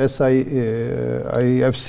SIFC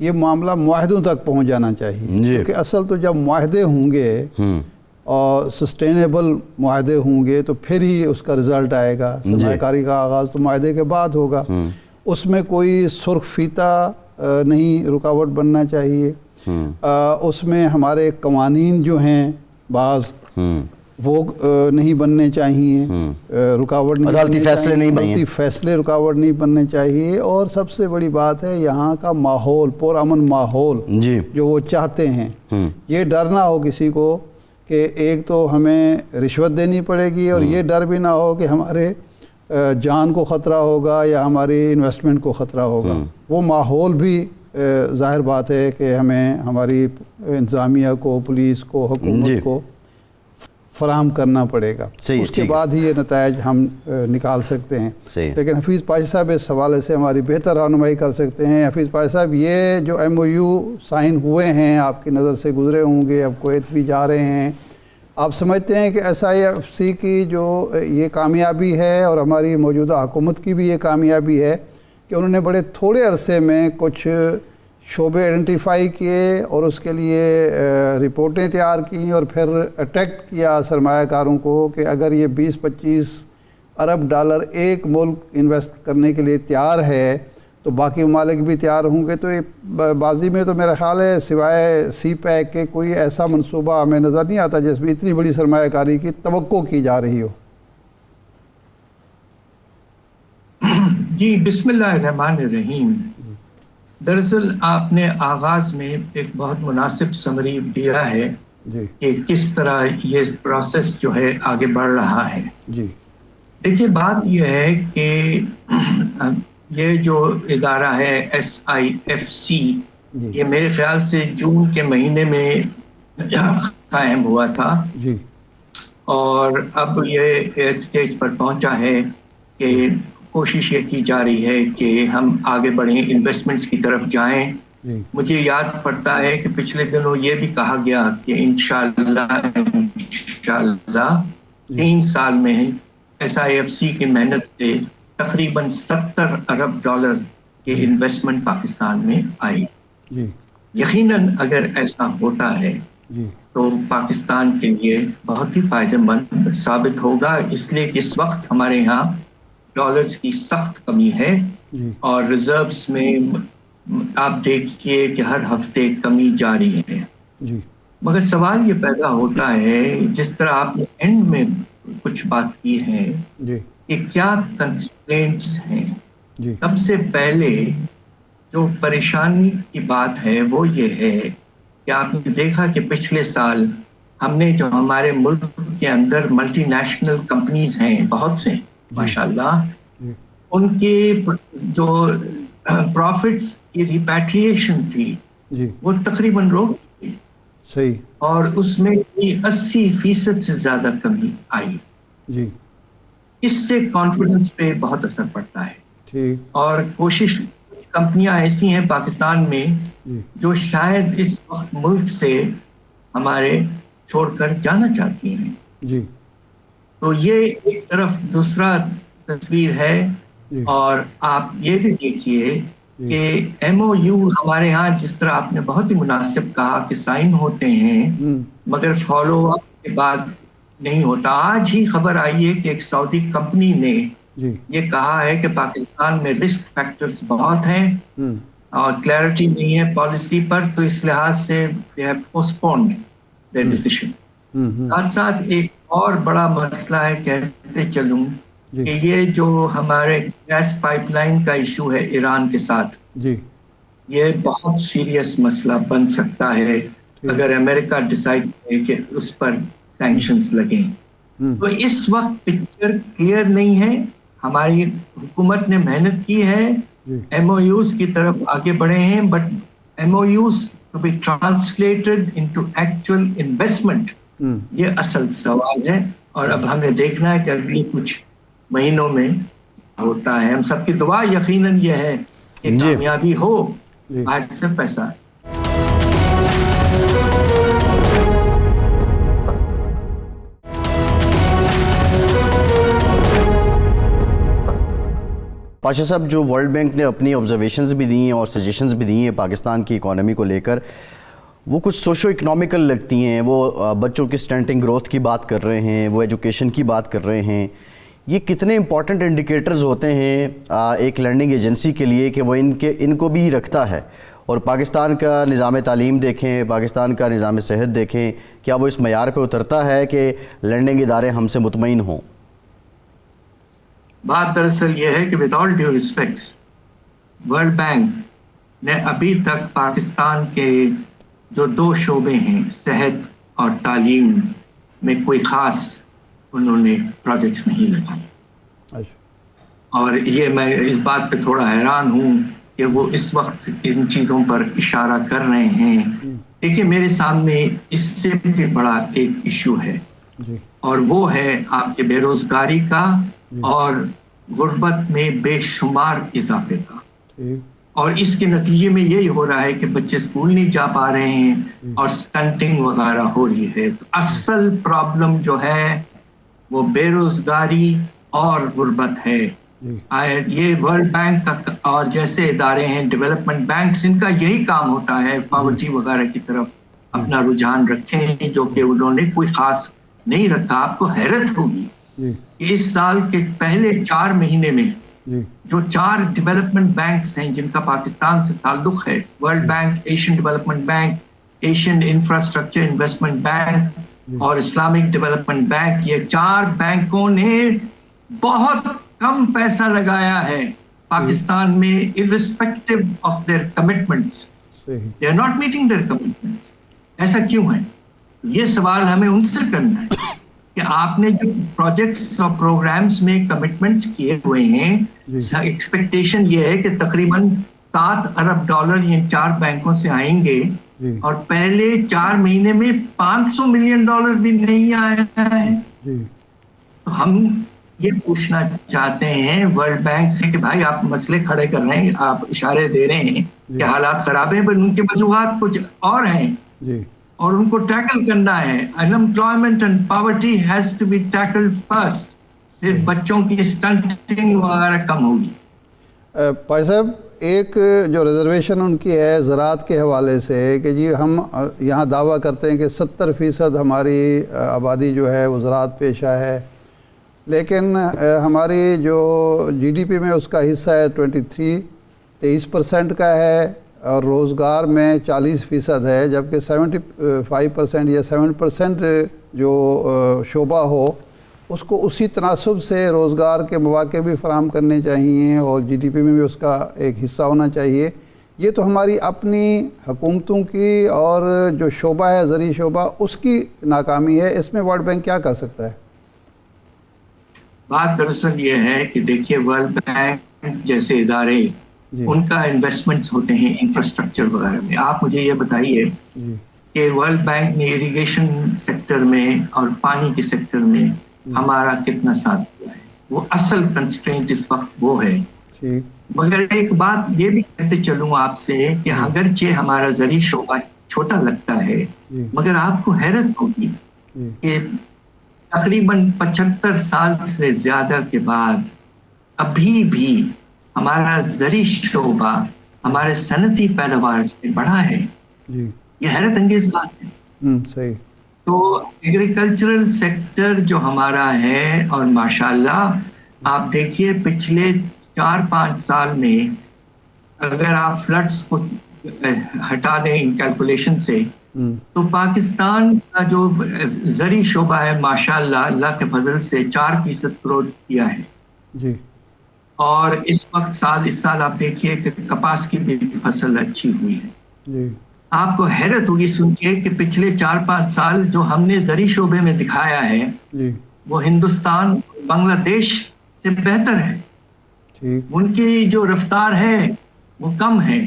یہ معاملہ معاہدوں تک پہنچ جانا چاہیے، کیونکہ اصل تو جب معاہدے ہوں گے اور سسٹینیبل معاہدے ہوں گے تو پھر ہی اس کا رزلٹ آئے گا۔ سرمایہ کاری کا آغاز تو معاہدے کے بعد ہوگا، اس میں کوئی سرخ فیتہ نہیں رکاوٹ بننا چاہیے، اس میں ہمارے قوانین جو ہیں بعض وہ نہیں بننے چاہیے، رکاوٹ نہیں، عدالتی فیصلے نہیں بننے، عدالتی فیصلے رکاوٹ نہیں بننے چاہیے، اور سب سے بڑی بات ہے یہاں کا ماحول، پرامن ماحول جو وہ چاہتے ہیں، یہ ڈر نہ ہو کسی کو کہ ایک تو ہمیں رشوت دینی پڑے گی، اور یہ ڈر بھی نہ ہو کہ ہمارے جان کو خطرہ ہوگا یا ہماری انویسٹمنٹ کو خطرہ ہوگا۔ وہ ماحول بھی ظاہر بات ہے کہ ہمیں ہماری انتظامیہ کو، پولیس کو، حکومت کو فراہم کرنا پڑے گا، اس کے بعد ہی یہ نتائج ہم نکال سکتے ہیں۔ لیکن حفیظ پاشا صاحب اس حوالے سے ہماری بہتر رہنمائی کر سکتے ہیں۔ حفیظ پاشا صاحب، یہ جو ایم او یو سائن ہوئے ہیں آپ کی نظر سے گزرے ہوں گے، اب کویت بھی جا رہے ہیں، آپ سمجھتے ہیں کہ ایس آئی ایف سی کی جو یہ کامیابی ہے اور ہماری موجودہ حکومت کی بھی یہ کامیابی ہے کہ انہوں نے بڑے تھوڑے عرصے میں کچھ شعبے آئیڈینٹیفائی کیے اور اس کے لیے رپورٹیں تیار کیں اور پھر اٹریکٹ کیا سرمایہ کاروں کو کہ اگر یہ 20-25 ارب ڈالر ایک ملک انویسٹ کرنے کے لیے تیار ہے تو باقی ممالک بھی تیار ہوں گے؟ تو یہ بازی میں تو میرا خیال ہے سوائے سی پیک کے کوئی ایسا منصوبہ ہمیں نظر نہیں آتا جس میں اتنی بڑی سرمایہ کاری کی توقع کی جا رہی ہو۔ جی، بسم اللہ الرحمن الرحیم۔ دراصل آپ نے آغاز میں ایک بہت مناسب سمری دیا ہے کہ کس طرح یہ پروسیس جو ہے آگے بڑھ رہا ہے۔ دیکھیے، بات یہ ہے کہ یہ جو ادارہ ہے SIFC، یہ میرے خیال سے جون کے مہینے میں قائم ہوا تھا، اور اب یہ اسٹیج پر پہنچا ہے کہ کوشش یہ کی جا رہی ہے کہ ہم آگے بڑھیں، انویسٹمنٹس کی طرف جائیں۔ مجھے یاد پڑتا ہے کہ پچھلے دنوں یہ بھی کہا گیا کہ انشاءاللہ 3 سال میں SIFC کی محنت سے تقریباً 70 ارب ڈالر کے انویسٹمنٹ پاکستان میں آئی۔ یقیناً اگر ایسا ہوتا ہے تو پاکستان کے لیے بہت ہی فائدہ مند ثابت ہوگا، اس لیے کہ اس وقت ہمارے یہاں ڈالرز کی سخت کمی ہے، اور ریزروز میں آپ دیکھیے کہ ہر ہفتے کمی جاری ہے۔ مگر سوال یہ پیدا ہوتا ہے، جس طرح آپ نے اینڈ میں کچھ بات کی ہے کہ کیا کنسٹرینٹس ہیں۔ سب سے پہلے جو پریشانی کی بات ہے وہ یہ ہے کہ آپ نے دیکھا کہ پچھلے سال ہم نے جو ہمارے ملک کے اندر ملٹی نیشنل کمپنیز ہیں بہت سے ماشاءاللہ، ان کے جو پروفٹس کی ریپیٹریشن تھی وہ تقریباً روک گئی، اور اس میں 80% سے زیادہ کمی آئی۔ اس سے کانفیڈنس پہ بہت اثر پڑتا ہے، اور کوشش کمپنیاں ایسی ہیں پاکستان میں جو شاید اس وقت ملک سے ہمارے چھوڑ کر جانا چاہتی ہیں۔ تو یہ ایک طرف دوسرا تصویر ہے، اور آپ یہ بھی دیکھیے کہ MOU ہمارے ہاں جس طرح آپ نے بہت ہی مناسب کہا کہ سائن ہوتے ہیں مگر فالو اپ کے بعد نہیں ہوتا۔ آج ہی خبر آئی ہے کہ ایک سعودی کمپنی نے یہ کہا ہے کہ پاکستان میں رسک فیکٹرز بہت ہیں اور کلیئرٹی نہیں ہے پالیسی پر، تو اس لحاظ سے they have postponed their decision۔ ساتھ ساتھ ایک اور بڑا مسئلہ ہے، کہتے چلوں کہ یہ جو ہمارے گیس پائپ لائن کا ایشو ہے ایران کے ساتھ، یہ بہت سیریس مسئلہ بن سکتا ہے اگر امریکہ ڈیسائیڈ کرے کہ اس پر سینکشنز لگیں۔ تو اس وقت پکچر کلیئر نہیں ہے۔ ہماری حکومت نے محنت کی ہے، MOUs کی طرف آگے بڑھے ہیں، but MOUs to be translated into actual investment، یہ اصل سوال ہے، اور اب ہمیں دیکھنا ہے کہ اگلی کچھ مہینوں میں ہوتا ہے۔ ہم سب کی دعا یقیناً یہ ہے کہ کامیابی ہو، باہر سے پیسہ پاشا صاحب، جو ورلڈ بینک نے اپنی آبزرویشنز بھی دی ہیں اور سجیشنز بھی دی ہیں پاکستان کی اکانومی کو لے کر، وہ کچھ سوشو اکنامیکل لگتی ہیں. وہ بچوں کی اسٹنٹنگ گروتھ کی بات کر رہے ہیں، وہ ایجوکیشن کی بات کر رہے ہیں. یہ کتنے امپورٹنٹ انڈیکیٹرز ہوتے ہیں ایک لرننگ ایجنسی کے لیے کہ وہ ان کو بھی رکھتا ہے؟ اور پاکستان کا نظام تعلیم دیکھیں، پاکستان کا نظام صحت دیکھیں، کیا وہ اس معیار پہ اترتا ہے کہ لرننگ ادارے ہم سے مطمئن ہوں؟ بات دراصل یہ ہے کہ with all due respects, world bank نے ابھی تک پاکستان کے جو 2 شعبے ہیں، صحت اور تعلیم میں کوئی خاص انہوں نے پروجیکٹس نہیں لگائے. اور یہ میں اس بات پہ تھوڑا حیران ہوں کہ وہ اس وقت ان چیزوں پر اشارہ کر رہے ہیں. دیکھیے میرے سامنے اس سے بھی بڑا ایک ایشو ہے، اور وہ ہے آپ کے بے روزگاری کا اور غربت میں بے شمار اضافے کا. اور اس کے نتیجے میں یہی ہو رہا ہے کہ بچے اسکول نہیں جا پا رہے ہیں اور سٹنٹنگ وغیرہ ہو رہی ہے. تو اصل پرابلم جو ہے وہ بے روزگاری اور غربت ہے. یہ ورلڈ بینک کا اور جیسے ادارے ہیں ڈیولپمنٹ بینکس، ان کا یہی کام ہوتا ہے پاورٹی وغیرہ کی طرف اپنا رجحان رکھیں، جو کہ انہوں نے کوئی خاص نہیں رکھا. آپ کو حیرت ہوگی کہ اس سال کے پہلے 4 مہینے میں جو 4 ڈیولپمنٹ بینکس ہیں جن کا پاکستان سے تعلق ہے، world bank, Asian development bank, Asian infrastructure investment bank اور اسلامک ڈیولپمنٹ بینک، یہ 4 بینکوں نے بہت کم پیسہ لگایا ہے پاکستان میں irrespective of their commitments. They are not meeting their commitments. ایسا کیوں ہے؟ یہ سوال ہمیں ان سے کرنا ہے کہ آپ نے جو پروجیکٹس اور پروگرامز میں کمٹمنٹس کیے ہوئے ہیں، ایکسپیکٹیشن یہ ہے کہ تقریباً $7 ارب ان 4 بینکوں سے آئیں گے، اور پہلے 4 مہینے میں $500 ملین بھی نہیں آیا ہے. تو ہم یہ پوچھنا چاہتے ہیں ورلڈ بینک سے کہ بھائی آپ مسئلے کھڑے کر رہے ہیں، آپ اشارے دے رہے ہیں کہ حالات خراب ہیں، پر ان کے وجوہات کچھ اور ہیں اور ان کو ٹیکل کرنا ہے. Unemployment and poverty has to be tackle first, پھر بچوں کی اسٹنٹنگ وغیرہ کم ہوگی. بھائی صاحب، ایک جو ریزرویشن ان کی ہے زراعت کے حوالے سے کہ جی ہم یہاں دعویٰ کرتے ہیں کہ 70% ہماری آبادی جو ہے وہ زراعت پیشہ ہے، لیکن ہماری جو جی ڈی پی میں اس کا حصہ ہے 23% کا ہے، اور روزگار میں 40% ہے، جبکہ 75% یا 7% جو شعبہ ہو اس کو اسی تناسب سے روزگار کے مواقع بھی فراہم کرنے چاہیے اور جی ڈی پی میں بھی اس کا ایک حصہ ہونا چاہیے. یہ تو ہماری اپنی حکومتوں کی اور جو شعبہ ہے زرعی شعبہ اس کی ناکامی ہے. اس میں ورلڈ بینک کیا کر سکتا ہے؟ بات دراصل یہ ہے کہ دیکھیے ورلڈ بینک جیسے ادارے ان کا انویسٹمنٹس ہوتے ہیں انفراسٹرکچر وغیرہ میں. آپ مجھے یہ بتائیے کہ ورلڈ بینک نے اریگیشن سیکٹر میں اور پانی کے سیکٹر میں ہمارا کتنا ساتھ دیا ہے. وہ اصل کنسٹرینٹ اس وقت وہ ہے. مگر ایک بات یہ بھی کہتے چلوں آپ سے کہ اگرچہ ہمارا زرعی شعبہ چھوٹا لگتا ہے، مگر آپ کو حیرت ہوگی کہ تقریباً 75 سال سے زیادہ کے بعد ابھی بھی ہمارا زرعی شعبہ ہمارے صنعتی پیداوار سے بڑا ہے. یہ حیرت انگیز بات ہے. صحیح. تو ایگریکلچرل سیکٹر جو ہمارا ہے، اور ماشاءاللہ آپ دیکھیے پچھلے 4-5 سال میں اگر آپ فلڈز کو ہٹا دیں ان کیلکولیشن سے، تو پاکستان کا جو زرعی شعبہ ہے ماشاءاللہ اللہ کے فضل سے 4% گروتھ کیا ہے. اور اس سال آپ دیکھیے کہ کپاس کی بھی فصل اچھی ہوئی ہے. آپ کو حیرت ہوگی سن کے کہ پچھلے 4-5 سال جو ہم نے زرعی شعبے میں دکھایا ہے وہ ہندوستان بنگلہ دیش سے بہتر ہے. ان کی جو رفتار ہے وہ کم ہے.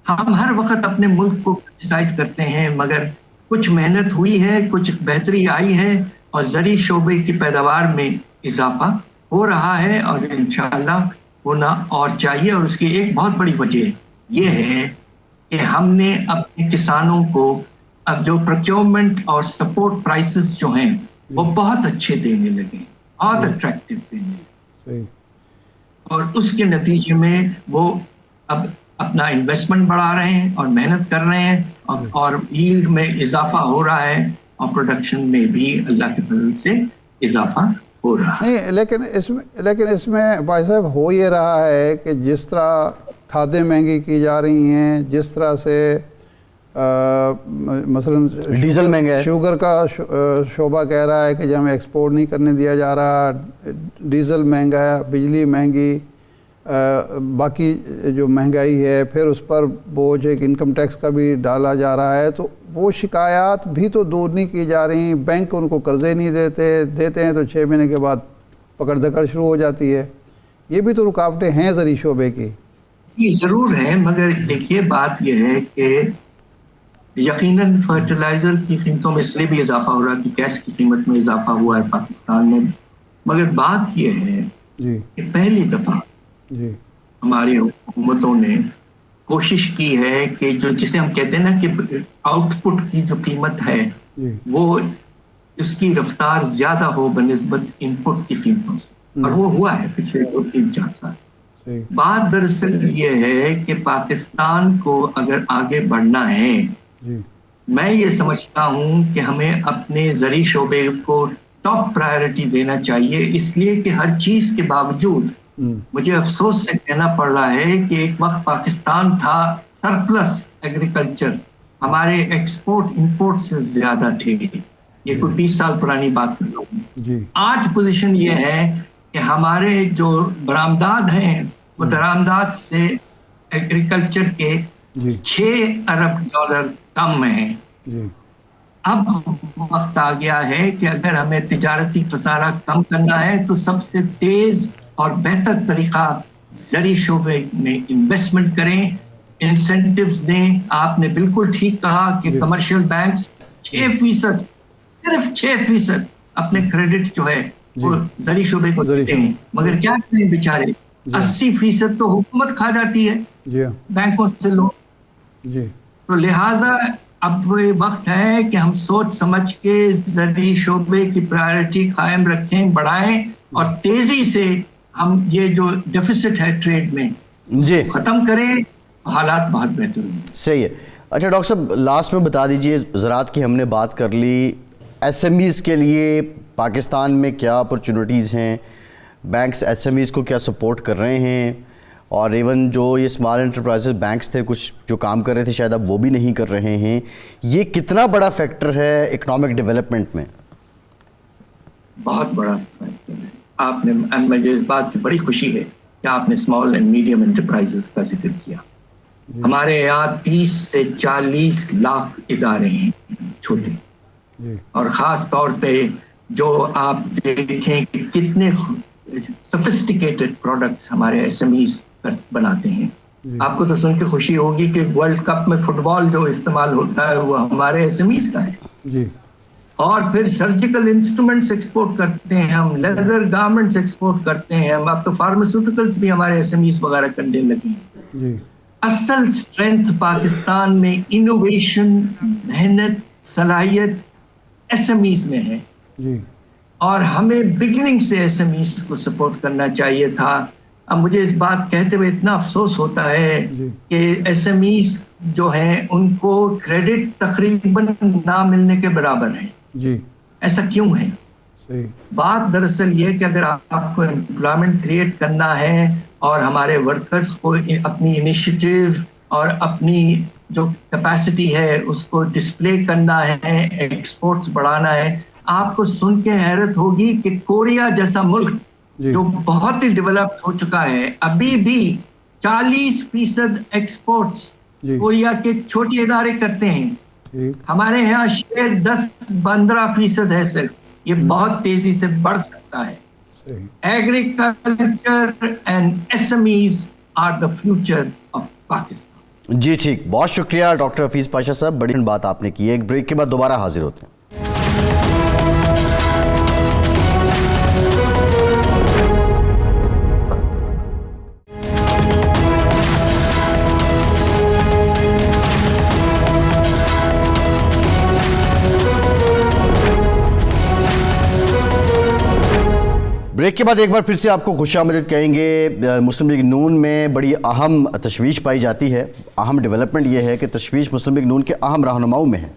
ہم ہر وقت اپنے ملک کو کرٹیسائز کرتے ہیں، مگر کچھ محنت ہوئی ہے، کچھ بہتری آئی ہے اور زرعی شعبے کی پیداوار میں اضافہ ہو رہا ہے، اور انشاءاللہ ہونا اور چاہیے. اور اس کی ایک بہت بڑی وجہ یہ ہے کہ ہم نے اپنے کسانوں کو اب جو پروکیورمنٹ اور سپورٹ پرائسز جو ہیں وہ بہت اچھے دینے لگے، بہت اٹریکٹیو دینے لگے. اور اس کے نتیجے میں وہ اب اپنا انویسٹمنٹ بڑھا رہے ہیں اور محنت کر رہے ہیں اور ییلڈ میں اضافہ ہو رہا ہے اور پروڈکشن میں بھی اللہ کے فضل سے اضافہ ہو رہا ہے. نہیں لیکن اس میں بھائی صاحب ہو یہ رہا ہے کہ جس طرح کھادیں مہنگی کی جا رہی ہیں، جس طرح سے مثلا ڈیزل مہنگا ہے، شوگر کا شعبہ کہہ رہا ہے کہ جو ہمیں ایکسپورٹ نہیں کرنے دیا جا رہا، ڈیزل مہنگا ہے، بجلی مہنگی، باقی جو مہنگائی ہے، پھر اس پر بوجھ ایک انکم ٹیکس کا بھی ڈالا جا رہا ہے، تو وہ شکایات بھی تو دور نہیں کی جا رہی. بینک ان کو قرضے نہیں دیتے ہیں تو 6 مہینے کے بعد پکڑ دھکڑ شروع ہو جاتی ہے. یہ بھی تو رکاوٹیں ہیں زرعی شعبے کی. یہ ضرور ہے، مگر دیکھیے بات یہ ہے کہ یقیناً فرٹیلائزر کی قیمتوں میں اس لیے بھی اضافہ ہو رہا ہے کہ گیس کی قیمت میں اضافہ ہوا ہے پاکستان میں. مگر بات یہ ہے کہ پہلی دفعہ ہماری حکومتوں نے کوشش کی ہے کہ جسے ہم کہتے ہیں نا کہ آؤٹ پٹ کی جو قیمت ہے وہ اس کی رفتار زیادہ ہو بنسبت ان پٹ کی قیمتوں سے، اور وہ ہوا ہے پچھلے 2-3-4 سال. بات دراصل یہ ہے کہ پاکستان کو اگر آگے بڑھنا ہے، میں یہ سمجھتا ہوں کہ ہمیں اپنے زرعی شعبے کو ٹاپ پرائیورٹی دینا چاہیے، اس لیے کہ ہر چیز کے باوجود مجھے افسوس سے کہنا پڑ رہا ہے کہ ایک وقت پاکستان تھا سرپلس ایگریکلچر، ہمارے ایکسپورٹ امپورٹ سے زیادہ تھے. یہ کوئی 20 سال پرانی بات کر رہا ہوں. آج پوزیشن یہ ہے کہ ہمارے جو برآمدات ہیں وہ درآمدات سے ایگریکلچر کے 6 ارب ڈالر کم ہیں. اب وقت آ گیا ہے کہ اگر ہمیں تجارتی خسارہ کم کرنا ہے تو سب سے تیز اور بہتر طریقہ زرعی شعبے میں انویسٹمنٹ کریں، انسینٹیوز دیں. آپ نے بالکل ٹھیک کہا کہ کمرشل بینکس 6%، صرف 6% اپنے کریڈٹ جو ہے وہ زرعی شعبے کو دیتے ہیں، مگر کیا کریں بیچارے، 80% تو حکومت کھا جاتی ہے بینکوں سے لوگ. تو لہٰذا اب وہ وقت ہے کہ ہم سوچ سمجھ کے زرعی شعبے کی پرائیورٹی قائم رکھیں، بڑھائیں، اور تیزی سے ہم یہ جو ڈیفیسٹ ہے ٹریڈ میں ختم کریں، حالات بہت بہتر ہوں گے. صحیح ہے. اچھا ڈاکٹر صاحب، لاسٹ میں بتا دیجئے، زراعت کی ہم نے بات کر لی، ایس ایم ایز کے لیے پاکستان میں کیا اپرچونٹیز ہیں، بینکس ایس ایم ایز کو کیا سپورٹ کر رہے ہیں، اور ایون جو یہ اسمال انٹرپرائزز بینکس تھے کچھ جو کام کر رہے تھے شاید اب وہ بھی نہیں کر رہے ہیں، یہ کتنا بڑا فیکٹر ہے اکنامک ڈیولپمنٹ میں؟ بہت بڑا فیکٹر ہے. آپ نے، مجھے اس بات کی بڑی خوشی ہے کہ آپ نے اسمال اینڈ میڈیم انٹرپرائزز کا ذکر کیا. ہمارے یہاں 30 سے 40 لاکھ ادارے ہیں چھوٹے، اور خاص طور پہ جو آپ دیکھیں کہ کتنے سفسٹیکیٹڈ پروڈکٹس ہمارے ایس ایم ایز بناتے ہیں. آپ کو تو سن کے خوشی ہوگی کہ ورلڈ کپ میں فٹ بال جو استعمال ہوتا ہے وہ ہمارے ایس ایم ایز کا ہے. اور پھر سرجیکل انسٹرومنٹس ایکسپورٹ کرتے ہیں ہم، لیدر گارمنٹس ایکسپورٹ کرتے ہیں ہم، اب تو فارماسیوٹیکلس بھی ہمارے ایس ایم ایز وغیرہ کرنے لگے ہیں. اصل اسٹرینتھ پاکستان میں انوویشن، محنت، صلاحیت ایس ایم ایز میں ہے، اور ہمیں بگننگ سے ایس ایم ایز کو سپورٹ کرنا چاہیے تھا. اب مجھے اس بات کہتے ہوئے اتنا افسوس ہوتا ہے کہ ایس ایم ایز جو ہیں ان کو کریڈٹ تقریباً نہ ملنے کے برابر ہے. ایسا کیوں ہے؟ بات دراصل یہ کہ اگر آپ کو امپلائمنٹ کریٹ کرنا ہے اور ہمارے ورکرز کو اپنی انیشیٹیو اور اپنی جو کیپیسٹی ہے اس کو ڈسپلے کرنا ہے، ایکسپورٹس بڑھانا ہے، آپ کو سن کے حیرت ہوگی کہ کوریا جیسا ملک جو بہت ہی ڈیولپڈ ہو چکا ہے، ابھی بھی 40% ایکسپورٹس کوریا کے چھوٹے ادارے کرتے ہیں. ہمارے یہاں شیئر 10-15% ہے صرف. یہ بہت تیزی سے بڑھ سکتا ہے. Agriculture and S M Es are the future of Pakistan. جی ٹھیک، بہت شکریہ ڈاکٹر حفیظ پاشا صاحب، بڑی بات آپ نے کی ہے. ایک بریک کے بعد دوبارہ حاضر ہوتے ہیں. بریک بریک کے بعد ایک بار پھر سے آپ کو خوش آمدید کہیں گے. مسلم لیگ نون میں بڑی اہم تشویش پائی جاتی ہے. اہم ڈیولپمنٹ یہ ہے کہ تشویش مسلم لیگ نون کے اہم رہنماؤں میں ہے,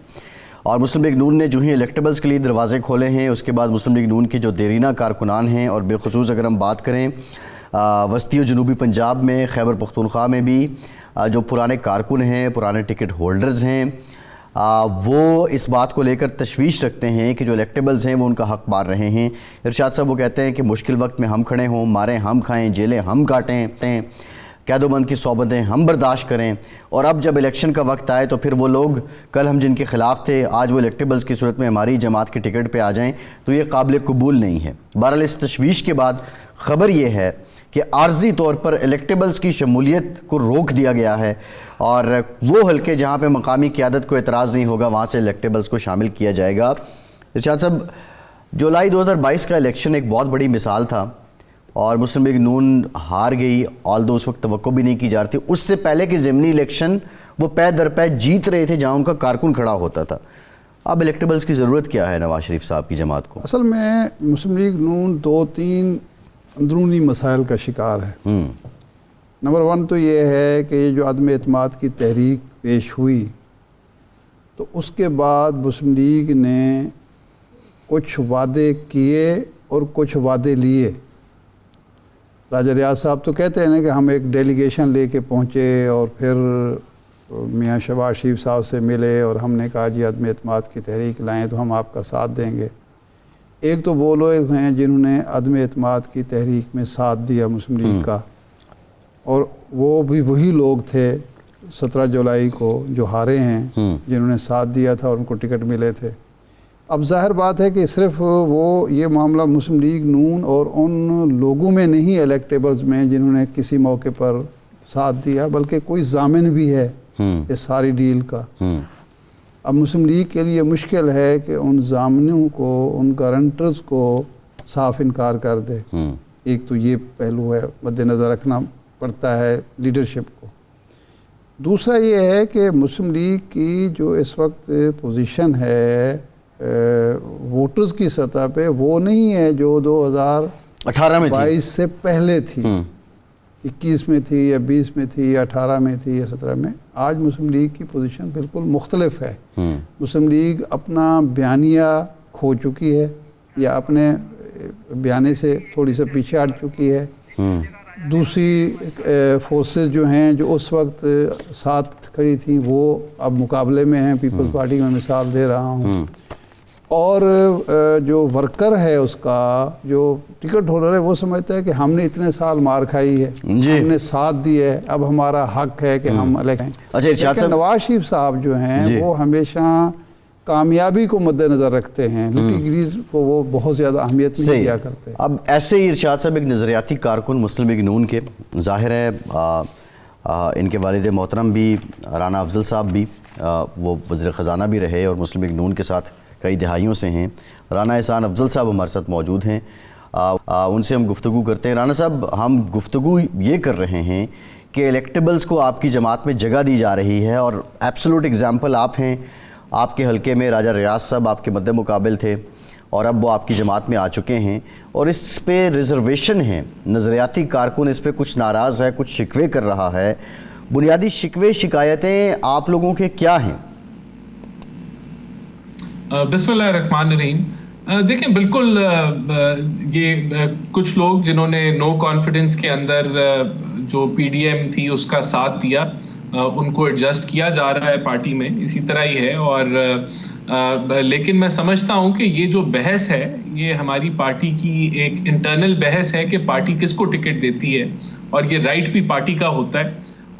اور مسلم لیگ نون نے جو ہی الیکٹیبلز کے لیے دروازے کھولے ہیں, اس کے بعد مسلم لیگ نون کے جو دیرینہ کارکنان ہیں, اور بالخصوص اگر ہم بات کریں وسطی و جنوبی پنجاب میں, خیبر پختونخوا میں بھی جو پرانے کارکن ہیں, پرانے ٹکٹ ہولڈرز ہیں, وہ اس بات کو لے کر تشویش رکھتے ہیں کہ جو الیکٹیبلز ہیں وہ ان کا حق مار رہے ہیں. ارشاد صاحب وہ کہتے ہیں کہ مشکل وقت میں ہم کھڑے ہوں, ماریں ہم کھائیں, جیلیں ہم کاٹیں, قید و بند کی صحبتیں ہم برداشت کریں, اور اب جب الیکشن کا وقت آئے تو پھر وہ لوگ کل ہم جن کے خلاف تھے آج وہ الیکٹیبلز کی صورت میں ہماری جماعت کے ٹکٹ پہ آ جائیں تو یہ قابل قبول نہیں ہے. بہرحال اس تشویش کے بعد خبر یہ ہے کہ عارضی طور پر الیکٹیبلز کی شمولیت کو روک دیا گیا ہے, اور وہ حلقے جہاں پہ مقامی قیادت کو اعتراض نہیں ہوگا وہاں سے الیکٹیبلز کو شامل کیا جائے گا. ارشاد صاحب, جولائی 2022 کا الیکشن ایک بہت بڑی مثال تھا, اور مسلم لیگ نون ہار گئی, آلدو اس وقت توقع بھی نہیں کی جا رہی تھی. اس سے پہلے کہ ضمنی الیکشن وہ پے در پے جیت رہے تھے جہاں ان کا کارکن کھڑا ہوتا تھا. اب الیکٹیبلز کی ضرورت کیا ہے نواز شریف صاحب کی جماعت کو؟ اصل میں مسلم لیگ نون 2-3 اندرونی مسائل کا شکار ہے. نمبر 1 تو یہ ہے کہ یہ جو عدم اعتماد کی تحریک پیش ہوئی تو اس کے بعد مسلم لیگ نے کچھ وعدے کیے اور کچھ وعدے لیے. راجہ ریاض صاحب تو کہتے ہیں نا کہ ہم ایک ڈیلیگیشن لے کے پہنچے اور پھر میاں شہباز شریف صاحب سے ملے اور ہم نے کہا جی عدم اعتماد کی تحریک لائیں تو ہم آپ کا ساتھ دیں گے. ایک تو وہ لوگ ہیں جنہوں نے عدم اعتماد کی تحریک میں ساتھ دیا مسلم لیگ کا, اور وہ بھی وہی لوگ تھے 17 جولائی کو جو ہارے ہیں, جنہوں نے ساتھ دیا تھا اور ان کو ٹکٹ ملے تھے. اب ظاہر بات ہے کہ صرف وہ یہ معاملہ مسلم لیگ نون اور ان لوگوں میں نہیں الیکٹیبلز میں جنہوں نے کسی موقع پر ساتھ دیا, بلکہ کوئی ضامن بھی ہے اس ساری ڈیل کا. اب مسلم لیگ کے لیے مشکل ہے کہ ان ضامنوں کو, ان گارنٹرز کو صاف انکار کر دے. ایک تو یہ پہلو ہے, مد نظر رکھنا پڑتا ہے لیڈرشپ کو. دوسرا یہ ہے کہ مسلم لیگ کی جو اس وقت پوزیشن ہے ووٹرز کی سطح پہ وہ نہیں ہے جو 2022 سے پہلے تھی, 21 میں تھی یا 20 میں تھی یا 18 میں تھی یا 17 میں. آج مسلم لیگ کی پوزیشن بالکل مختلف ہے. مسلم لیگ اپنا بیانیہ کھو چکی ہے یا اپنے بیانے سے تھوڑی سا پیچھے ہٹ چکی ہے. دوسری فورسز جو ہیں جو اس وقت ساتھ کھڑی تھیں وہ اب مقابلے میں ہیں. پیپلز پارٹی میں مثال دے رہا ہوں. اور جو ورکر ہے اس کا, جو ٹکٹ ہولڈر ہے, وہ سمجھتا ہے کہ ہم نے اتنے سال مار کھائی ہے, ہم نے ساتھ دی ہے, اب ہمارا حق ہے کہ ہم لیکن نواز شریف صاحب جو ہیں وہ ہمیشہ کامیابی کو مد نظر رکھتے ہیں, لٹیگریز کو وہ بہت زیادہ اہمیت نہیں دیا کرتے. اب ایسے ہی ارشاد صاحب ایک نظریاتی کارکن مسلم لیگ نون کے, ظاہر ہے ان کے والد محترم بھی رانا افضل صاحب بھی وہ وزیر خزانہ بھی رہے اور مسلم لیگ نون کے ساتھ کئی دہائیوں سے ہیں. رانا احسان افضل صاحب ہمارے ساتھ موجود ہیں, ان سے ہم گفتگو کرتے ہیں. رانا صاحب, ہم گفتگو یہ کر رہے ہیں کہ الیکٹیبلز کو آپ کی جماعت میں جگہ دی جا رہی ہے, اور ایبسولوٹ ایگزامپل آپ ہیں. آپ کے حلقے میں راجہ ریاض صاحب آپ کے مد مقابل تھے اور اب وہ آپ کی جماعت میں آ چکے ہیں, اور اس پہ ریزرویشن ہے. نظریاتی کارکن اس پہ کچھ ناراض ہے, کچھ شکوے کر رہا ہے. بنیادی شکوے شکایتیں آپ لوگوں کے کیا ہیں؟ بسم اللہ الرحمن الرحیم. دیکھیں بالکل یہ کچھ لوگ جنہوں نے نو کانفیڈنس کے اندر جو پی ڈی ایم تھی اس کا ساتھ دیا, ان کو ایڈجسٹ کیا جا رہا ہے پارٹی میں, اسی طرح ہی ہے. اور لیکن میں سمجھتا ہوں کہ یہ جو بحث ہے یہ ہماری پارٹی کی ایک انٹرنل بحث ہے کہ پارٹی کس کو ٹکٹ دیتی ہے, اور یہ رائٹ بھی پارٹی کا ہوتا ہے.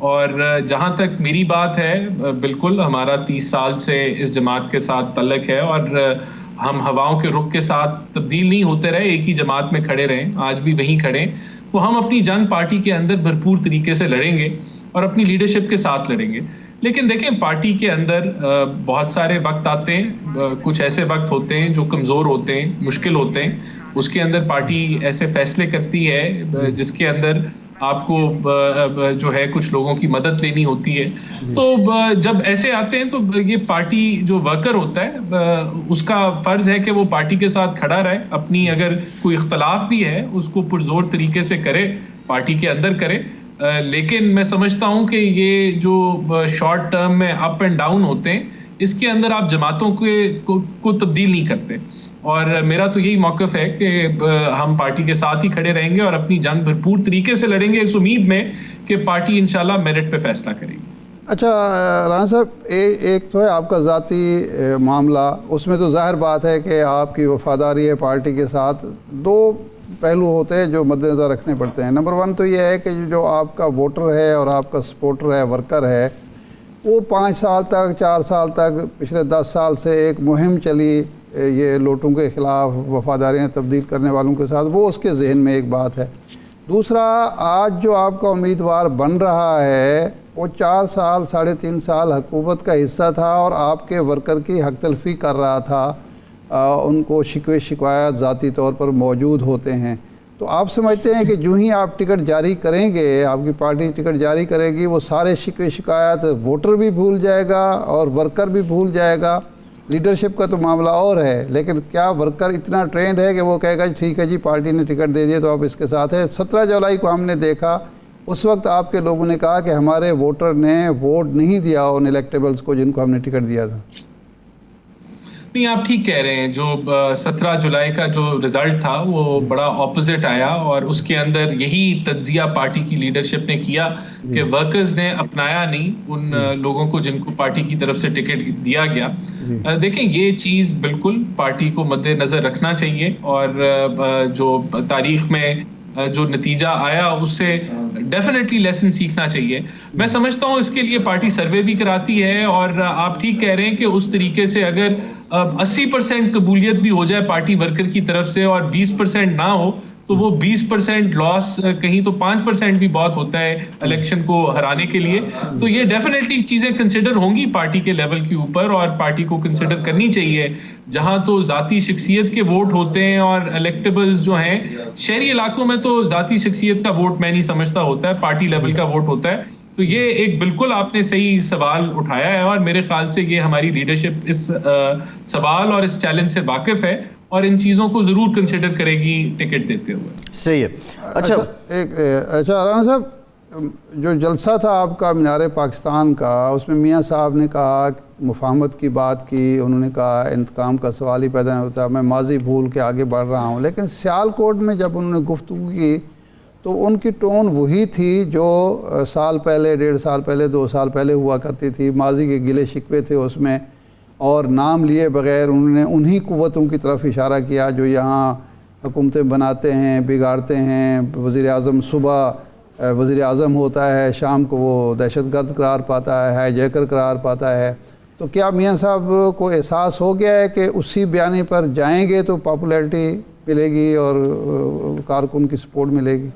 اور جہاں تک میری بات ہے, بالکل ہمارا 30 سال سے اس جماعت کے ساتھ تعلق ہے, اور ہم ہواؤں کے رخ کے ساتھ تبدیل نہیں ہوتے رہے, ایک ہی جماعت میں کھڑے رہیں, آج بھی وہیں کھڑے. تو ہم اپنی جنگ پارٹی کے اندر بھرپور طریقے سے لڑیں گے اور اپنی لیڈرشپ کے ساتھ لڑیں گے. لیکن دیکھیں پارٹی کے اندر بہت سارے وقت آتے ہیں, کچھ ایسے وقت ہوتے ہیں جو کمزور ہوتے ہیں, مشکل ہوتے ہیں. اس کے اندر پارٹی ایسے فیصلے کرتی ہے جس کے اندر آپ کو جو ہے کچھ لوگوں کی مدد لینی ہوتی ہے. تو جب ایسے آتے ہیں تو یہ پارٹی جو ورکر ہوتا ہے اس کا فرض ہے کہ وہ پارٹی کے ساتھ کھڑا رہے, اپنی اگر کوئی اختلاف بھی ہے اس کو پرزور طریقے سے کرے, پارٹی کے اندر کرے. لیکن میں سمجھتا ہوں کہ یہ جو شارٹ ٹرم میں اپ اینڈ ڈاؤن ہوتے ہیں اس کے اندر آپ جماعتوں کو تبدیل نہیں کرتے. اور میرا تو یہی موقف ہے کہ ہم پارٹی کے ساتھ ہی کھڑے رہیں گے اور اپنی جنگ بھرپور طریقے سے لڑیں گے اس امید میں کہ پارٹی انشاءاللہ میرٹ پہ فیصلہ کرے گی. اچھا رانا صاحب, ایک تو ہے آپ کا ذاتی معاملہ, اس میں تو ظاہر بات ہے کہ آپ کی وفاداری ہے پارٹی کے ساتھ. دو پہلو ہوتے ہیں جو مد نظر رکھنے پڑتے ہیں. نمبر 1 تو یہ ہے کہ جو آپ کا ووٹر ہے اور آپ کا سپورٹر ہے, ورکر ہے, وہ 5 سال تک 4 سال تک پچھلے 10 سال سے ایک مہم چلی یہ لوٹوں کے خلاف, وفاداریاں تبدیل کرنے والوں کے ساتھ, وہ اس کے ذہن میں ایک بات ہے. دوسرا, آج جو آپ کا امیدوار بن رہا ہے وہ 4 سال 3.5 سال حکومت کا حصہ تھا اور آپ کے ورکر کی حق تلفی کر رہا تھا. ان کو شکوے شکایات ذاتی طور پر موجود ہوتے ہیں. تو آپ سمجھتے ہیں کہ جو ہی آپ ٹکٹ جاری کریں گے, آپ کی پارٹی ٹکٹ جاری کرے گی, وہ سارے شکوے شکایات ووٹر بھی بھول جائے گا اور ورکر بھی بھول جائے گا؟ لیڈرشپ کا تو معاملہ اور ہے, لیکن کیا ورکر اتنا ٹرینڈ ہے کہ وہ کہے گا ٹھیک ہے جی پارٹی نے ٹکٹ دے دیا تو آپ اس کے ساتھ ہیں؟ 17 جولائی کو ہم نے دیکھا, اس وقت آپ کے لوگوں نے کہا کہ ہمارے ووٹر نے ووٹ نہیں دیا ان الیکٹیبلز کو جن کو ہم نے ٹکٹ دیا تھا. نہیں, آپ ٹھیک کہہ رہے ہیں. جو 17 جولائی کا جو رزلٹ تھا وہ بڑا اپوزٹ آیا اور اس کے اندر یہی تجزیہ پارٹی کی لیڈرشپ نے کیا کہ ورکرز نے اپنایا نہیں ان لوگوں کو جن کو پارٹی کی طرف سے ٹکٹ دیا گیا. دیکھیں, یہ چیز بالکل پارٹی کو مد نظر رکھنا چاہیے اور جو تاریخ میں جو نتیجہ آیا اس سے ڈیفینیٹلی لیسن سیکھنا چاہیے. میں سمجھتا ہوں اس کے لیے پارٹی سروے بھی کراتی ہے اور آپ ٹھیک کہہ رہے ہیں کہ اس طریقے سے اگر 80% قبولیت بھی ہو جائے پارٹی ورکر کی طرف سے اور 20% نہ ہو تو وہ 20% لاس کہیں تو 5% بھی بہت ہوتا ہے الیکشن کو ہرانے کے لیے. تو یہ ڈیفینیٹلی چیزیں کنسیڈر ہوں گی پارٹی کے لیول کے اوپر اور پارٹی کو کنسیڈر کرنی چاہیے. جہاں تو ذاتی شخصیت کے ووٹ ہوتے ہیں اور الیکٹیبلز جو ہیں شہری علاقوں میں تو ذاتی شخصیت کا ووٹ میں نہیں سمجھتا ہوتا ہے, پارٹی لیول کا ووٹ ہوتا ہے. تو یہ ایک بالکل آپ نے صحیح سوال اٹھایا ہے اور میرے خیال سے یہ ہماری لیڈرشپ اس سوال اور اس چیلنج سے واقف ہے اور ان چیزوں کو ضرور کنسیڈر کرے گی ٹکٹ دیتے ہوئے. صحیح ہے. اچھا رانا صاحب, جو جلسہ تھا آپ کا مینار پاکستان کا, اس میں میاں صاحب نے کہا, مفاہمت کی بات کی, انہوں نے کہا انتقام کا سوال ہی پیدا نہیں ہوتا, میں ماضی بھول کے آگے بڑھ رہا ہوں. لیکن سیالکوٹ میں جب انہوں نے گفتگو کی تو ان کی ٹون وہی تھی جو سال پہلے, 1.5 سال پہلے, 2 سال پہلے ہوا کرتی تھی. ماضی کے گلے شکوے تھے اس میں اور نام لیے بغیر انہوں نے انہی قوتوں کی طرف اشارہ کیا جو یہاں حکومتیں بناتے ہیں, بگاڑتے ہیں. وزیر اعظم صبح وزیر اعظم ہوتا ہے, شام کو وہ دہشت گرد قرار پاتا ہے, ہائی جیکر قرار پاتا ہے. تو کیا میاں صاحب کو احساس ہو گیا ہے کہ اسی بیانے پر جائیں گے تو پاپولیرٹی ملے گی اور کارکن کی سپورٹ ملے گی؟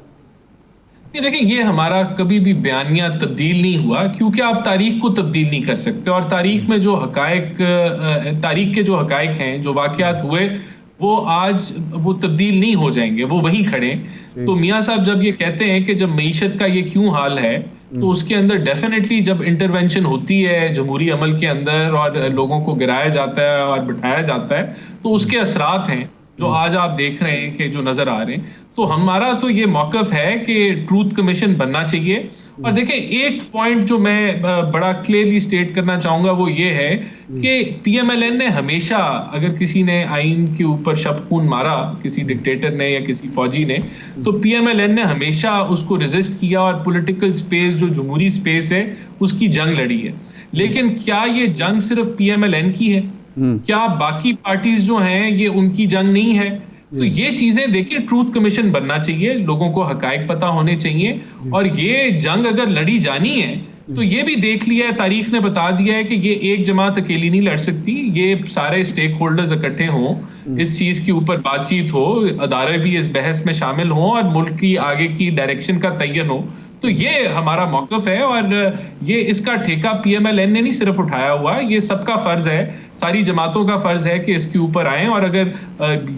دیکھیں, یہ ہمارا کبھی بھی بیانیہ تبدیل نہیں ہوا کیونکہ آپ تاریخ کو تبدیل نہیں کر سکتے اور تاریخ میں جو حقائق, تاریخ کے جو حقائق ہیں, جو واقعات ہوئے وہ آج وہ تبدیل نہیں ہو جائیں گے, وہ وہیں کھڑے. تو میاں صاحب جب یہ کہتے ہیں کہ جب معیشت کا یہ کیوں حال ہے تو اس کے اندر ڈیفینیٹلی جب انٹرونشن ہوتی ہے جمہوری عمل کے اندر اور لوگوں کو گرایا جاتا ہے اور بٹھایا جاتا ہے تو اس کے اثرات ہیں جو آج آپ دیکھ رہے ہیں کہ جو نظر آ رہے ہیں. تو ہمارا تو یہ موقف ہے کہ ٹروتھ کمیشن بننا چاہیے. اور دیکھیں, ایک پوائنٹ جو میں بڑا کلیئرلی سٹیٹ کرنا چاہوں گا وہ یہ ہے کہ پی ایم ایل این نے ہمیشہ, اگر کسی نے آئین کے اوپر شب خون مارا, کسی ڈکٹیٹر نے یا کسی فوجی نے, تو پی ایم ایل این نے ہمیشہ اس کو ریزسٹ کیا اور پولیٹیکل سپیس جو جمہوری سپیس ہے اس کی جنگ لڑی ہے. لیکن کیا یہ جنگ صرف پی ایم ایل این کی ہے؟ کیا باقی پارٹیز جو ہیں یہ ان کی جنگ نہیں ہے؟ تو یہ چیزیں دیکھیں, ٹروتھ کمیشن بننا چاہیے, لوگوں کو حقائق پتہ ہونے چاہیے. اور یہ جنگ اگر لڑی جانی ہے تو یہ بھی دیکھ لیا ہے, تاریخ نے بتا دیا ہے کہ یہ ایک جماعت اکیلی نہیں لڑ سکتی. یہ سارے سٹیک ہولڈرز اکٹھے ہوں, اس چیز کے اوپر بات چیت ہو, ادارے بھی اس بحث میں شامل ہوں اور ملک کی آگے کی ڈائریکشن کا تعین ہو, تو یہ ہمارا موقف ہے اور یہ اس کا ٹھیکہ PMLN نے نہیں صرف اٹھایا ہوا، یہ سب کا فرض ہے، ساری جماعتوں کا فرض ہے کہ اس کے اوپر آئیں، اور اگر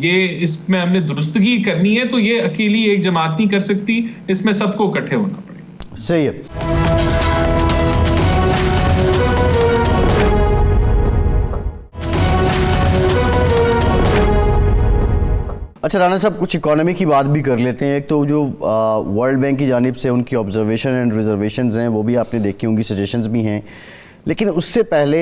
یہ اس میں ہم نے درستگی کرنی ہے تو یہ اکیلی ایک جماعت نہیں کر سکتی، اس میں سب کو اکٹھے ہونا پڑے گا۔ صحیح ہے۔ اچھا رانا صاحب، کچھ اکانومی کی بات بھی کر لیتے ہیں۔ ایک تو جو ورلڈ بینک کی جانب سے ان کی آبزرویشن اینڈ ریزرویشنز ہیں وہ بھی آپ نے دیکھی ہوں گی، سجیشنز بھی ہیں، لیکن اس سے پہلے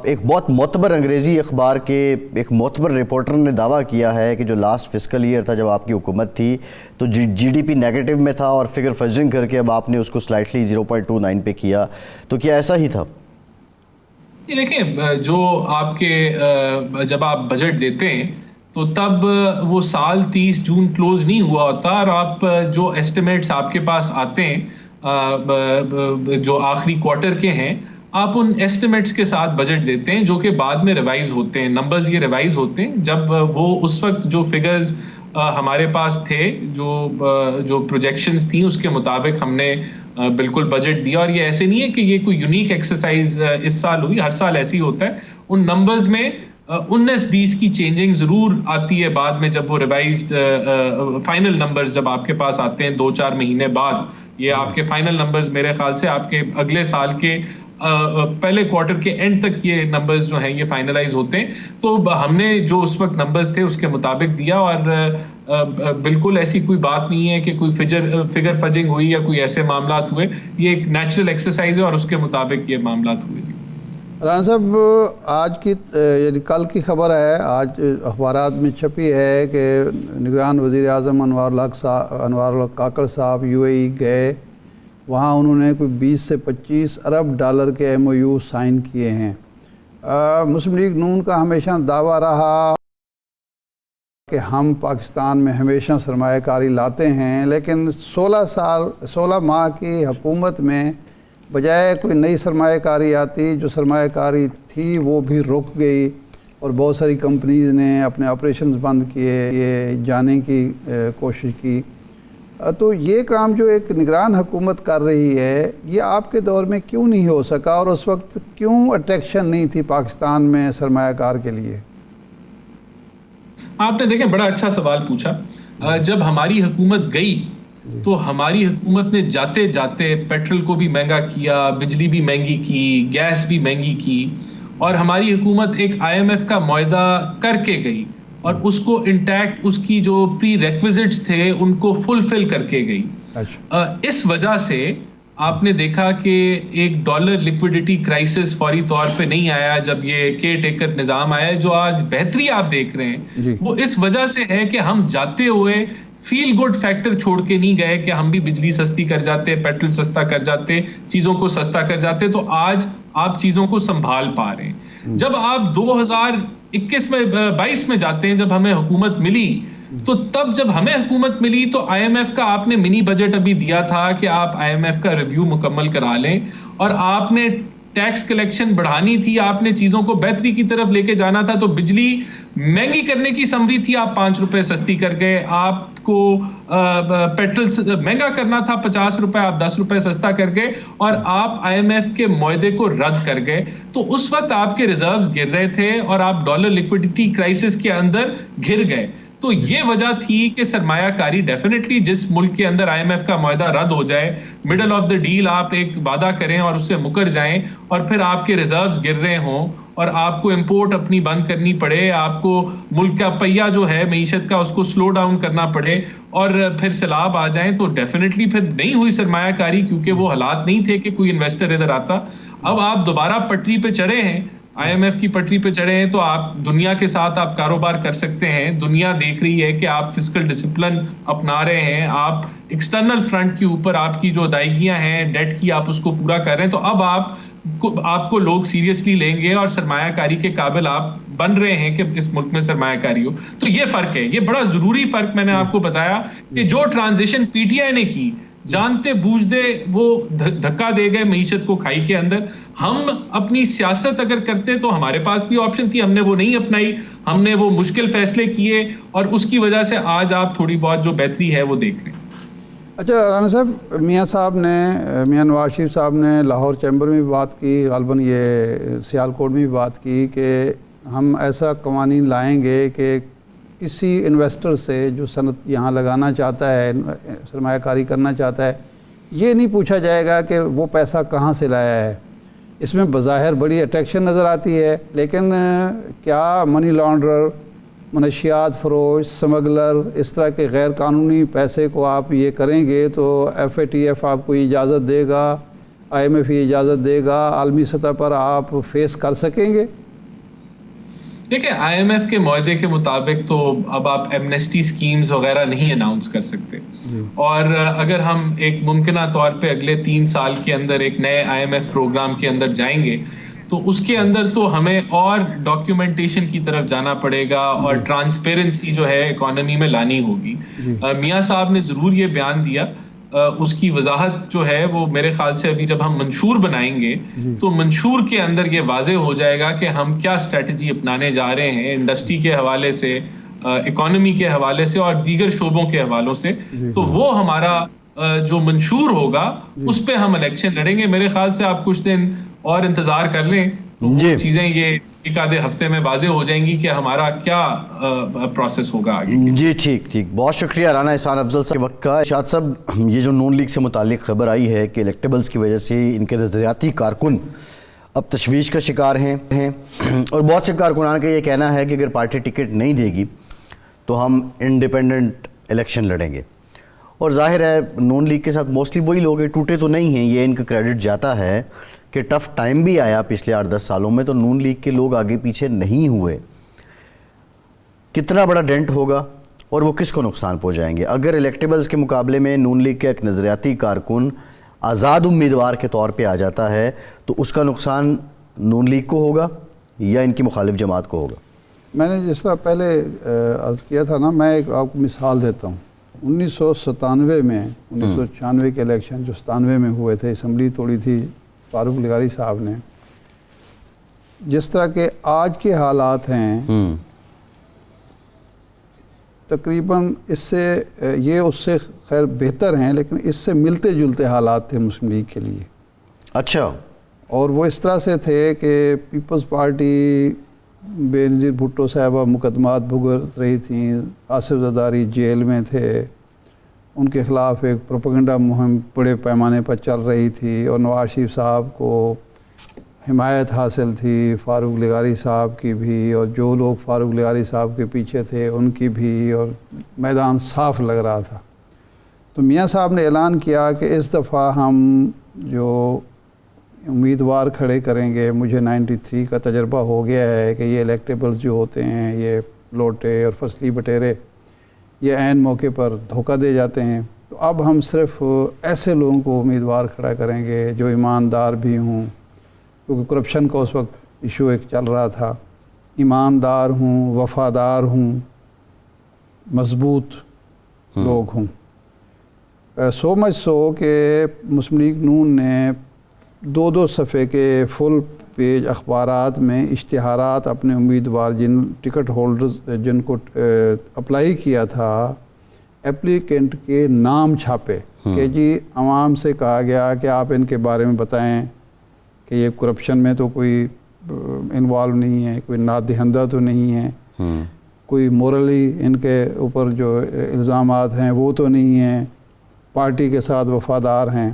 ایک بہت معتبر انگریزی اخبار کے ایک معتبر رپورٹر نے دعویٰ کیا ہے کہ جو لاسٹ فسکل ایئر تھا جب آپ کی حکومت تھی تو GDP نیگیٹو میں تھا، اور فگر فجنگ کر کے اب آپ نے اس کو سلائٹلی 0.29 پہ کیا، تو کیا ایسا ہی تھا؟ یہ دیکھیں، جو آپ کے جب آپ بجٹ دیتے ہیں تو تب وہ سال 30 جون کلوز نہیں ہوا ہوتا، اور آپ جو ایسٹیمیٹس آپ کے پاس آتے ہیں جو آخری کوارٹر کے ہیں، آپ ان ایسٹیمیٹس کے ساتھ بجٹ دیتے ہیں جو کہ بعد میں ریوائز ہوتے ہیں، نمبرز یہ ریوائز ہوتے ہیں جب وہ اس وقت جو فگرز ہمارے پاس تھے، جو پروجیکشنز تھیں، اس کے مطابق ہم نے بالکل بجٹ دیا۔ اور یہ ایسے نہیں ہے کہ یہ کوئی یونیک ایکسرسائز اس سال ہوئی، ہر سال ایسے ہی ہوتا ہے۔ ان نمبرز میں 19-20 کی چینجنگ ضرور آتی ہے بعد میں، جب وہ ریوائزڈ فائنل نمبرز جب آپ کے پاس آتے ہیں 2-4 مہینے بعد، یہ آپ کے فائنل نمبرز میرے خیال سے آپ کے اگلے سال کے پہلے کوارٹر کے اینڈ تک یہ نمبرز جو ہیں یہ فائنلائز ہوتے ہیں۔ تو ہم نے جو اس وقت نمبرز تھے اس کے مطابق دیا، اور بالکل ایسی کوئی بات نہیں ہے کہ کوئی فگر فجنگ ہوئی یا کوئی ایسے معاملات ہوئے، یہ ایک نیچرل ایکسرسائز ہے اور اس کے مطابق یہ معاملات ہوئے۔ رانا صاحب، آج کی یعنی کل کی خبر ہے، آج اخبارات میں چھپی ہے کہ نگران وزیر اعظم انوار الحق کاکڑ صاحب UAE گئے، وہاں انہوں نے کوئی 20 سے 25 ارب ڈالر کے MOU سائن کیے ہیں۔ مسلم لیگ نون کا ہمیشہ دعویٰ رہا کہ ہم پاکستان میں ہمیشہ سرمایہ کاری لاتے ہیں، لیکن 16 ماہ کی حکومت میں بجائے کوئی نئی سرمایہ کاری آتی، جو سرمایہ کاری تھی وہ بھی رک گئی، اور بہت ساری کمپنیز نے اپنے آپریشنز بند کیے، یہ جانے کی کوشش کی۔ تو یہ کام جو ایک نگران حکومت کر رہی ہے، یہ آپ کے دور میں کیوں نہیں ہو سکا، اور اس وقت کیوں اٹریکشن نہیں تھی پاکستان میں سرمایہ کار کے لیے؟ آپ نے دیکھیں بڑا اچھا سوال پوچھا۔ جب ہماری حکومت گئی تو ہماری حکومت نے جاتے جاتے پیٹرول کو بھی مہنگا کیا، بجلی بھی مہنگی کی، گیس بھی مہنگی کی، اور ہماری حکومت ایک IMF کا معاہدہ کر کے گئی اور اس کو انٹیکٹ، اس کی جو پری ریکویزٹس تھے ان کو فلفل کر کے گئی۔ اس وجہ سے آپ نے دیکھا کہ $1 لیکوڈیٹی کرائسس فوری طور پہ نہیں آیا جب یہ کیئر ٹیکر نظام آیا۔ جو آج بہتری آپ دیکھ رہے ہیں وہ اس وجہ سے ہے کہ ہم جاتے ہوئے فیل گڈ فیکٹر چھوڑ کے نہیں گئے کہ ہم بھی بجلی سستی کر جاتے، پیٹرول سستا کر جاتے، چیزوں کو سستا کر جاتے، تو آج آپ چیزوں کو سنبھال پا رہے ہیں۔ جب آپ 2022 میں جاتے ہیں، جب ہمیں حکومت ملی، تو تب جب ہمیں حکومت ملی تو IMF کا آپ نے منی بجٹ ابھی دیا تھا کہ آپ IMF کا ریویو مکمل کرا لیں، اور آپ نے ٹیکس کلیکشن بڑھانی تھی، آپ نے چیزوں کو بہتری کی طرف لے کے جانا تھا، تو بجلی مہنگی کرنے کی سمری تھی، آپ 5 روپے سستی کر گئے، آپ کو پیٹرول مہنگا کرنا تھا 50 روپے، آپ 10 روپے سستا کر گئے، اور آپ IMF کے معاہدے کو رد کر گئے۔ تو اس وقت آپ کے ریزروز گر رہے تھے اور آپ ڈالر لیکوڈیٹی کرائسس کے اندر گر گئے۔ تو یہ وجہ تھی کہ سرمایہ کاری ڈیفینیٹلی جس ملک کے اندر IMF کا معاہدہ رد ہو جائے، مڈل آف دا ڈیل آپ ایک وعدہ کریں اور اس سے مکر جائیں، اور پھر آپ کے ریزروز گر رہے ہوں اور آپ کو امپورٹ اپنی بند کرنی پڑے، آپ کو ملک کا پہیہ جو ہے معیشت کا اس کو سلو ڈاؤن کرنا پڑے، اور پھر سیلاب آ جائیں، تو ڈیفینیٹلی پھر نہیں ہوئی سرمایہ کاری، کیونکہ وہ حالات نہیں تھے کہ کوئی انویسٹر ادھر آتا۔ اب آپ دوبارہ پٹری پہ چڑھے ہیں، IMF کی پٹری پہ چڑھے ہیں، تو آپ دنیا کے ساتھ آپ کاروبار کر سکتے ہیں، دنیا دیکھ رہی ہے کہ آپ فسکل ڈسپلن اپنا رہے ہیں، آپ ایکسٹرنل فرنٹ کے اوپر آپ کی جو ادائیگیاں ہیں ڈیٹ کی، آپ اس کو پورا کر رہے ہیں، تو اب آپ کو لوگ سیریسلی لیں گے اور سرمایہ کاری کے قابل آپ بن رہے ہیں کہ اس ملک میں سرمایہ کاری ہو۔ تو یہ فرق ہے، یہ بڑا ضروری فرق میں نے آپ کو بتایا کہ جو ٹرانزیشن PTI نے کی، جانتے بوجھتے وہ دھکا دے گئے معیشت کو کھائی کے اندر۔ ہم اپنی سیاست اگر کرتے تو ہمارے پاس بھی آپشن تھی، ہم نے وہ نہیں اپنائی، ہم نے وہ مشکل فیصلے کیے، اور اس کی وجہ سے آج آپ تھوڑی بہت جو بہتری ہے وہ دیکھ رہے ہیں۔ اچھا رانا صاحب، میاں نواز شریف صاحب نے لاہور چیمبر میں بھی بات کی، غالباً یہ سیالکوٹ میں بھی بات کی کہ ہم ایسا قوانین لائیں گے کہ کسی انویسٹر سے جو صنعت یہاں لگانا چاہتا ہے، سرمایہ کاری کرنا چاہتا ہے، یہ نہیں پوچھا جائے گا کہ وہ پیسہ کہاں سے لایا ہے۔ اس میں بظاہر بڑی اٹریکشن نظر آتی ہے، لیکن کیا منی لانڈرر، منشیات فروش، سمگلر، اس طرح کے غیر قانونی پیسے کو آپ یہ کریں گے تو FATF آپ کو اجازت دے گا، IMF یہ اجازت دے گا، عالمی سطح پر آپ فیس کر سکیں گے؟ دیکھیں IMF کے معاہدے کے مطابق تو اب آپ ایمنیسٹی سکیمز وغیرہ نہیں اناؤنس کر سکتے، اور اگر ہم ایک ممکنہ طور پہ اگلے 3 سال کے اندر ایک نئے IMF پروگرام کے اندر جائیں گے تو اس کے اندر تو ہمیں اور ڈاکیومنٹیشن کی طرف جانا پڑے گا اور ٹرانسپیرنسی جو ہے اکانومی میں لانی ہوگی۔ میاں صاحب نے ضرور یہ بیان دیا، اس کی وضاحت جو ہے وہ میرے خیال سے ابھی جب ہم منشور بنائیں گے تو منشور کے اندر یہ واضح ہو جائے گا کہ ہم کیا اسٹریٹجی اپنانے جا رہے ہیں انڈسٹری کے حوالے سے، اکانومی کے حوالے سے اور دیگر شعبوں کے حوالوں سے۔ تو وہ ہمارا جو منشور ہوگا اس پہ ہم الیکشن لڑیں گے۔ میرے خیال سے آپ کچھ دن اور انتظار کر لیں تو وہ چیزیں یہ ایک آدھے ہفتے میں واضح ہو جائیں گی کہ ہمارا کیا پروسیس ہوگا آگے۔ جی ٹھیک، بہت شکریہ رانا احسان افضل صاحب کے وقت کا۔ ارشاد صاحب، یہ جو نون لیگ سے متعلق خبر آئی ہے کہ الیکٹیبلز کی وجہ سے ان کے نظریاتی کارکن اب تشویش کا شکار ہیں اور بہت سے کارکنان کا یہ کہنا ہے کہ اگر پارٹی ٹکٹ نہیں دے گی تو ہم انڈیپینڈنٹ الیکشن لڑیں گے، اور ظاہر ہے نون لیگ کے ساتھ موسٹلی وہی لوگ ہیں، ٹوٹے تو نہیں ہیں، یہ ان کا کریڈٹ جاتا ہے کہ ٹف ٹائم بھی آیا پچھلے 8-10 سالوں میں تو نون لیگ کے لوگ آگے پیچھے نہیں ہوئے۔ کتنا بڑا ڈینٹ ہوگا اور وہ کس کو نقصان پہنچائیں گے؟ اگر الیکٹیبلز کے مقابلے میں نون لیگ کا ایک نظریاتی کارکن آزاد امیدوار کے طور پہ آ جاتا ہے تو اس کا نقصان نون لیگ کو ہوگا یا ان کی مخالف جماعت کو ہوگا؟ میں نے جس طرح پہلے عرض کیا تھا نا، میں ایک آپ کو مثال دیتا ہوں۔ 1997 میں 1996 کے الیکشن جو 97 میں ہوئے تھے، اسمبلی توڑی تھی فاروق لغاری صاحب نے، جس طرح کے آج کے حالات ہیں تقریباً اس سے یہ اس سے خیر بہتر ہیں، لیکن اس سے ملتے جلتے حالات تھے مسلم لیگ کے لیے۔ اچھا، اور وہ اس طرح سے تھے کہ پیپلز پارٹی بے نظیر بھٹو صاحبہ مقدمات بھگت رہی تھیں، آصف زرداری جیل میں تھے، ان کے خلاف ایک پروپیگنڈا مہم بڑے پیمانے پر چل رہی تھی، اور نواز شریف صاحب کو حمایت حاصل تھی، فاروق لغاری صاحب کی بھی، اور جو لوگ فاروق لغاری صاحب کے پیچھے تھے ان کی بھی، اور میدان صاف لگ رہا تھا۔ تو میاں صاحب نے اعلان کیا کہ اس دفعہ ہم جو امیدوار کھڑے کریں گے، مجھے 93 کا تجربہ ہو گیا ہے کہ یہ الیکٹیبلز جو ہوتے ہیں، یہ لوٹے اور فصلی بٹیرے، یہ عین موقع پر دھوکہ دے جاتے ہیں۔ تو اب ہم صرف ایسے لوگوں کو امیدوار کھڑا کریں گے جو ایماندار بھی ہوں، کیونکہ کرپشن کا اس وقت ایشو ایک چل رہا تھا، ایماندار ہوں، وفادار ہوں، مضبوط لوگ ہوں۔ سو مچ سو کہ مسلم لیگ نون نے 2 صفحے کے فل پیج اخبارات میں اشتہارات اپنے امیدوار جن ٹکٹ ہولڈرز جن کو اپلائی کیا تھا، اپلیکنٹ کے نام چھاپے کہ جی عوام سے کہا گیا کہ آپ ان کے بارے میں بتائیں کہ یہ کرپشن میں تو کوئی انوالو نہیں ہے، کوئی نادہندہ تو نہیں ہے، کوئی مورلی ان کے اوپر جو الزامات ہیں وہ تو نہیں ہیں، پارٹی کے ساتھ وفادار ہیں۔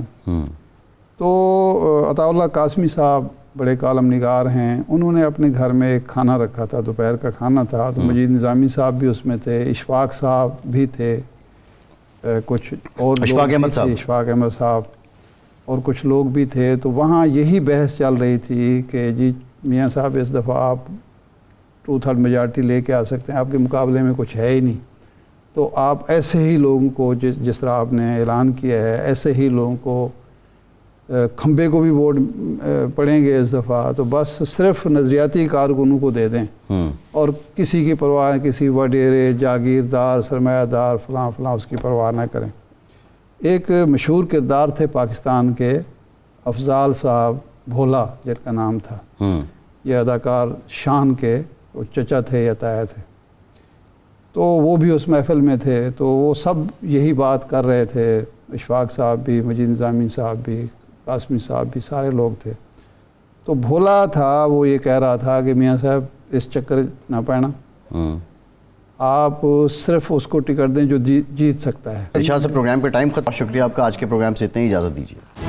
تو عطا اللہ قاسمی صاحب بڑے کالم نگار ہیں، انہوں نے اپنے گھر میں ایک کھانا رکھا تھا، دوپہر کا کھانا تھا، تو مجید نظامی صاحب بھی اس میں تھے، اشفاق صاحب بھی تھے، کچھ اور اشفاق احمد صاحب اور کچھ لوگ بھی تھے۔ تو وہاں یہی بحث چل رہی تھی کہ جی میاں صاحب اس دفعہ آپ 2/3 میجارٹی لے کے آ سکتے ہیں، آپ کے مقابلے میں کچھ ہے ہی نہیں، تو آپ ایسے ہی لوگوں کو جس طرح آپ نے اعلان کیا ہے، ایسے ہی لوگوں کو کھمبے کو بھی ووٹ پڑیں گے اس دفعہ، تو بس صرف نظریاتی کارکنوں کو دے دیں اور کسی کی پرواہ، کسی وڈیرے، جاگیردار، سرمایہ دار، فلاں فلاں اس کی پرواہ نہ کریں۔ ایک مشہور کردار تھے پاکستان کے افضال صاحب بھولا جن کا نام تھا، یہ اداکار شان کے چچا تھے یا تایا تھے، تو وہ بھی اس محفل میں تھے، تو وہ سب یہی بات کر رہے تھے اشفاق صاحب بھی، مجید نظامی صاحب بھی، قاسمی صاحب بھی، سارے لوگ تھے. تو بھولا تھا، وہ یہ کہہ رہا تھا کہ میاں صاحب اس چکر نہ پڑنا، آپ صرف اس کو ٹکٹ دیں جو جیت سکتا ہے. ارشاد سے پروگرام کا ٹائم ختم. شکریہ آپ کا. آج کے پروگرام سے اتنا ہی، اجازت دیجیے.